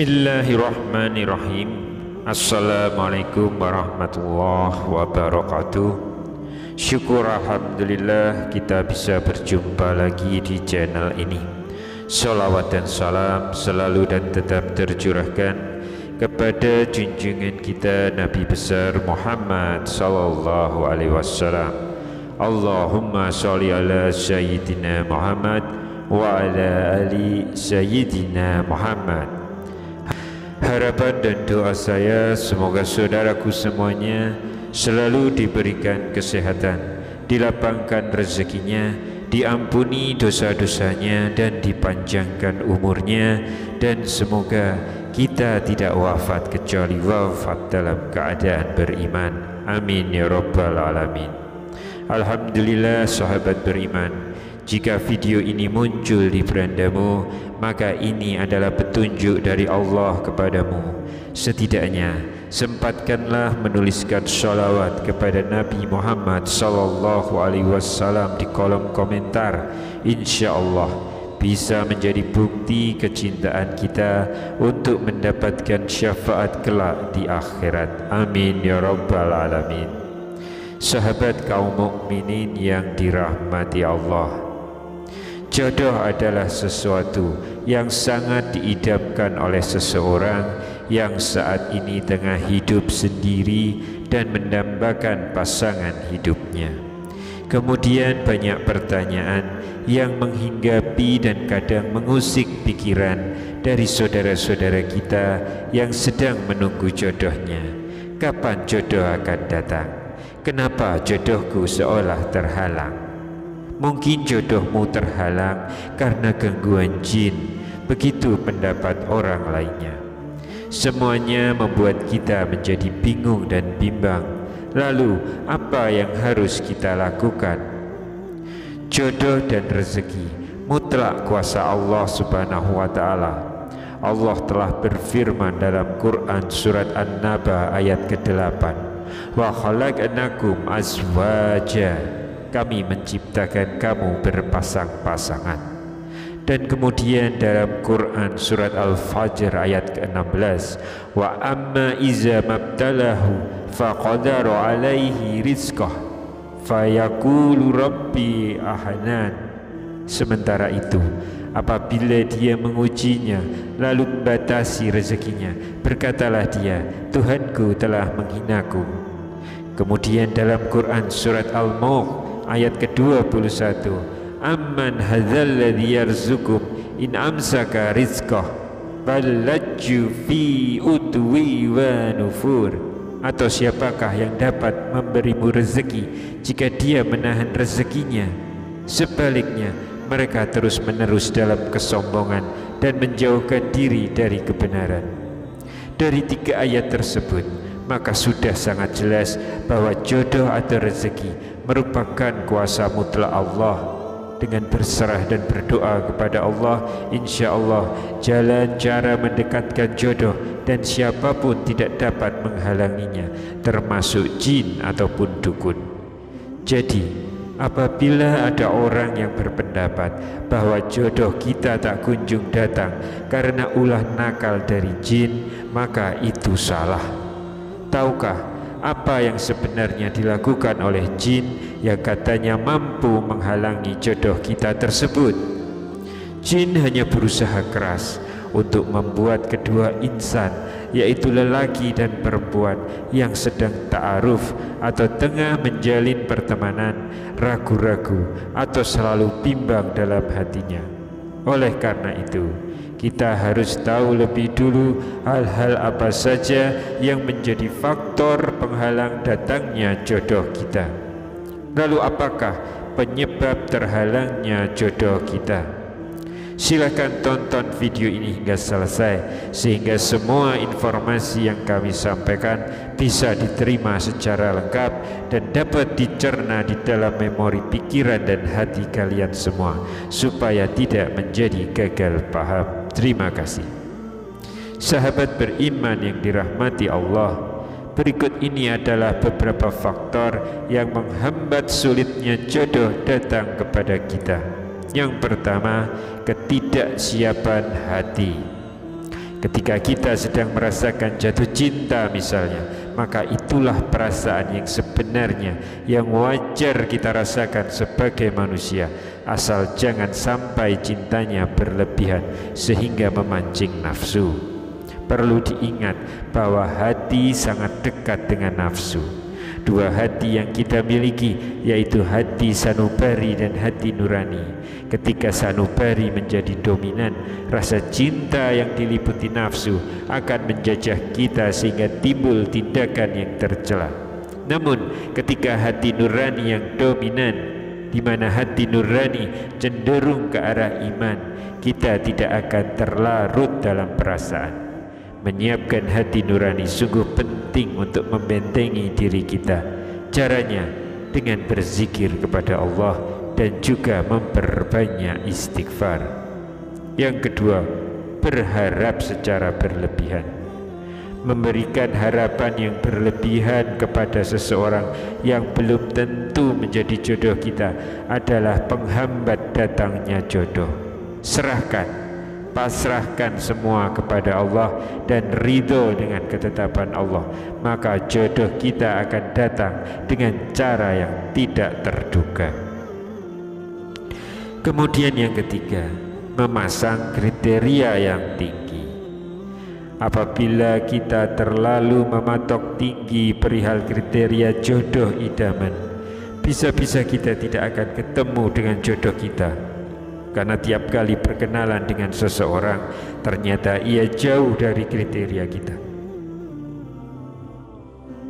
Bismillahirrahmanirrahim. Assalamualaikum warahmatullahi wabarakatuh. Syukur alhamdulillah kita bisa berjumpa lagi di channel ini. Salawat dan salam selalu dan tetap tercurahkan kepada junjungan kita Nabi besar Muhammad sallallahu alaihi wasallam. Allahumma sholli ala sayyidina Muhammad wa ala ali sayyidina Muhammad. Harapan dan doa saya semoga saudaraku semuanya selalu diberikan kesehatan, dilapangkan rezekinya, diampuni dosa-dosanya dan dipanjangkan umurnya, dan semoga kita tidak wafat kecuali wafat dalam keadaan beriman. Amin ya rabbal alamin. Alhamdulillah sahabat beriman, jika video ini muncul di berandamu, maka ini adalah petunjuk dari Allah kepadamu. Setidaknya sempatkanlah menuliskan sholawat kepada Nabi Muhammad sallallahu alaihi wasallam di kolom komentar. Insya Allah bisa menjadi bukti kecintaan kita untuk mendapatkan syafaat kelak di akhirat. Amin ya rabbal alamin. Sahabat kaum mukminin yang dirahmati Allah, jodoh adalah sesuatu yang sangat diidamkan oleh seseorang yang saat ini tengah hidup sendiri dan mendambakan pasangan hidupnya. Kemudian banyak pertanyaan yang menghinggapi dan kadang mengusik pikiran dari saudara-saudara kita yang sedang menunggu jodohnya. Kapan jodoh akan datang? Kenapa jodohku seolah terhalang? Mungkin jodohmu terhalang karena gangguan jin, begitu pendapat orang lainnya. Semuanya membuat kita menjadi bingung dan bimbang. Lalu apa yang harus kita lakukan? Jodoh dan rezeki mutlak kuasa Allah Subhanahu wa taala. Allah telah berfirman dalam Quran surat An-Naba ayat ke-8, wa khalaqnakum azwaja, kami menciptakan kamu berpasang-pasangan. Dan kemudian dalam Quran surat Al-Fajr ayat ke-16, wa amma iza mabtalahu faqadaru alaihi rizqah fayaqulu rabbi ahnan. Sementara itu apabila dia mengujinya lalu membatasi rezekinya, berkatalah dia, Tuhanku telah menghinaku. Kemudian dalam Quran surat Al-Mulk ayat ke-21, amman hadzal ladzi yarzuqum in amsaka rizqah balajju fi utwi wa nufur. Atau siapakah yang dapat memberimu rezeki jika dia menahan rezekinya? Sebaliknya mereka terus-menerus dalam kesombongan dan menjauhkan diri dari kebenaran. Dari tiga ayat tersebut maka sudah sangat jelas bahwa jodoh atau rezeki merupakan kuasa mutlak Allah. Dengan berserah dan berdoa kepada Allah, insya Allah jalan cara mendekatkan jodoh, dan siapapun tidak dapat menghalanginya, termasuk jin ataupun dukun. Jadi apabila ada orang yang berpendapat bahwa jodoh kita tak kunjung datang karena ulah nakal dari jin, maka itu salah. Tahukah apa yang sebenarnya dilakukan oleh jin yang katanya mampu menghalangi jodoh kita tersebut? Jin hanya berusaha keras untuk membuat kedua insan, yaitu lelaki dan perempuan yang sedang ta'aruf atau tengah menjalin pertemanan, ragu-ragu atau selalu bimbang dalam hatinya. Oleh karena itu, kita harus tahu lebih dulu hal-hal apa saja yang menjadi faktor penghalang datangnya jodoh kita. Lalu apakah penyebab terhalangnya jodoh kita? Silakan tonton video ini hingga selesai sehingga semua informasi yang kami sampaikan bisa diterima secara lengkap dan dapat dicerna di dalam memori pikiran dan hati kalian semua supaya tidak menjadi gagal paham. Terima kasih. Sahabat beriman yang dirahmati Allah, berikut ini adalah beberapa faktor yang menghambat sulitnya jodoh datang kepada kita. Yang pertama, ketidaksiapan hati. Ketika kita sedang merasakan jatuh cinta misalnya, maka itulah perasaan yang sebenarnya yang wajar kita rasakan sebagai manusia, asal jangan sampai cintanya berlebihan sehingga memancing nafsu. Perlu diingat bahwa hati sangat dekat dengan nafsu. Dua hati yang kita miliki, yaitu hati sanubari dan hati nurani. Ketika sanubari menjadi dominan, rasa cinta yang diliputi nafsu akan menjajah kita sehingga timbul tindakan yang tercela. Namun ketika hati nurani yang dominan, di mana hati nurani cenderung ke arah iman, kita tidak akan terlarut dalam perasaan. Menyiapkan hati nurani sungguh penting untuk membentengi diri kita. Caranya dengan berzikir kepada Allah dan juga memperbanyak istighfar. Yang kedua, berharap secara berlebihan. Memberikan harapan yang berlebihan kepada seseorang yang belum tentu menjadi jodoh kita adalah penghambat datangnya jodoh. Pasrahkan semua kepada Allah dan ridho dengan ketetapan Allah, maka jodoh kita akan datang dengan cara yang tidak terduga. Kemudian yang ketiga, memasang kriteria yang tinggi. Apabila kita terlalu mematok tinggi perihal kriteria jodoh idaman, bisa-bisa kita tidak akan ketemu dengan jodoh kita. Karena tiap kali berkenalan dengan seseorang, ternyata ia jauh dari kriteria kita.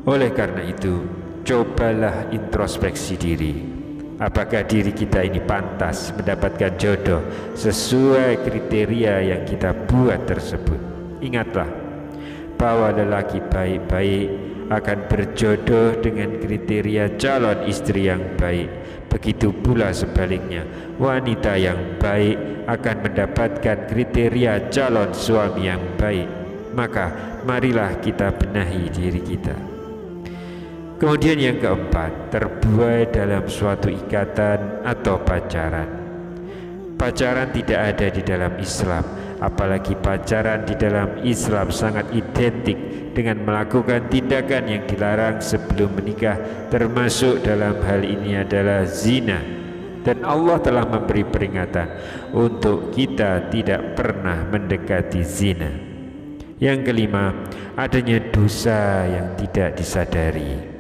Oleh karena itu, cobalah introspeksi diri. Apakah diri kita ini pantas mendapatkan jodoh sesuai kriteria yang kita buat tersebut? Ingatlah bahwa lelaki baik-baik akan berjodoh dengan kriteria calon istri yang baik. Begitu pula sebaliknya, wanita yang baik akan mendapatkan kriteria calon suami yang baik. Maka marilah kita benahi diri kita. Kemudian yang keempat, terbuai dalam suatu ikatan atau pacaran. Pacaran tidak ada di dalam Islam, apalagi pacaran di dalam Islam sangat identik dengan melakukan tindakan yang dilarang sebelum menikah, termasuk dalam hal ini adalah zina. Dan Allah telah memberi peringatan untuk kita tidak pernah mendekati zina. Yang kelima, adanya dosa yang tidak disadari.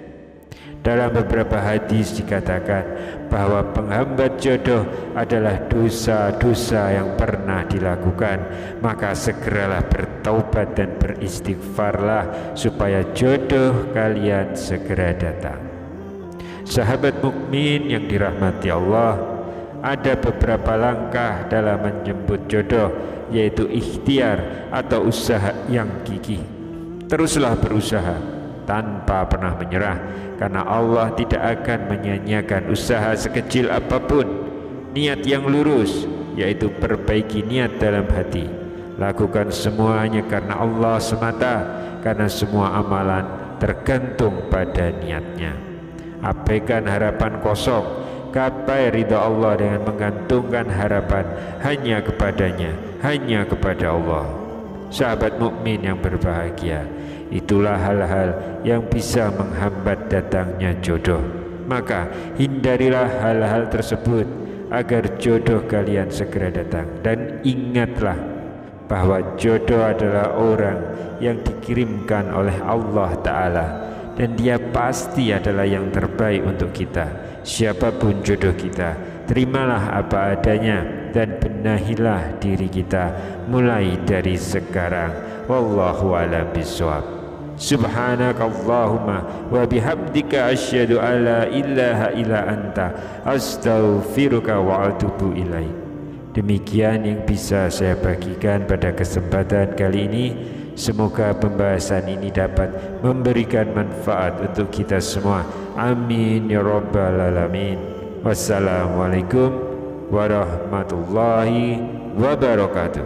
Dalam beberapa hadis dikatakan bahwa penghambat jodoh adalah dosa-dosa yang pernah dilakukan. Maka segeralah bertaubat dan beristighfarlah supaya jodoh kalian segera datang. Sahabat mukmin yang dirahmati Allah, ada beberapa langkah dalam menjemput jodoh, yaitu ikhtiar atau usaha yang gigih. Teruslah berusaha tanpa pernah menyerah, karena Allah tidak akan menyia-nyiakan usaha sekecil apapun. Niat yang lurus, yaitu perbaiki niat dalam hati. Lakukan semuanya karena Allah semata, karena semua amalan tergantung pada niatnya. Abaikan harapan kosong, gapai ridha Allah dengan menggantungkan harapan hanya kepadanya, hanya kepada Allah. Sahabat mukmin yang berbahagia, itulah hal-hal yang bisa menghambat datangnya jodoh. Maka hindarilah hal-hal tersebut agar jodoh kalian segera datang. Dan ingatlah bahwa jodoh adalah orang yang dikirimkan oleh Allah Ta'ala, dan dia pasti adalah yang terbaik untuk kita. Siapapun jodoh kita, terimalah apa adanya dan benahilah diri kita mulai dari sekarang. Wallahu a'lam bishawab. Subhanakallahumma wa bihamdika asyhadu an la ilaha illa anta astaghfiruka wa atubu ilaik. Demikian yang bisa saya bagikan pada kesempatan kali ini. Semoga pembahasan ini dapat memberikan manfaat untuk kita semua. Amin ya rabbal alamin. Wassalamualaikum warahmatullahi wabarakatuh.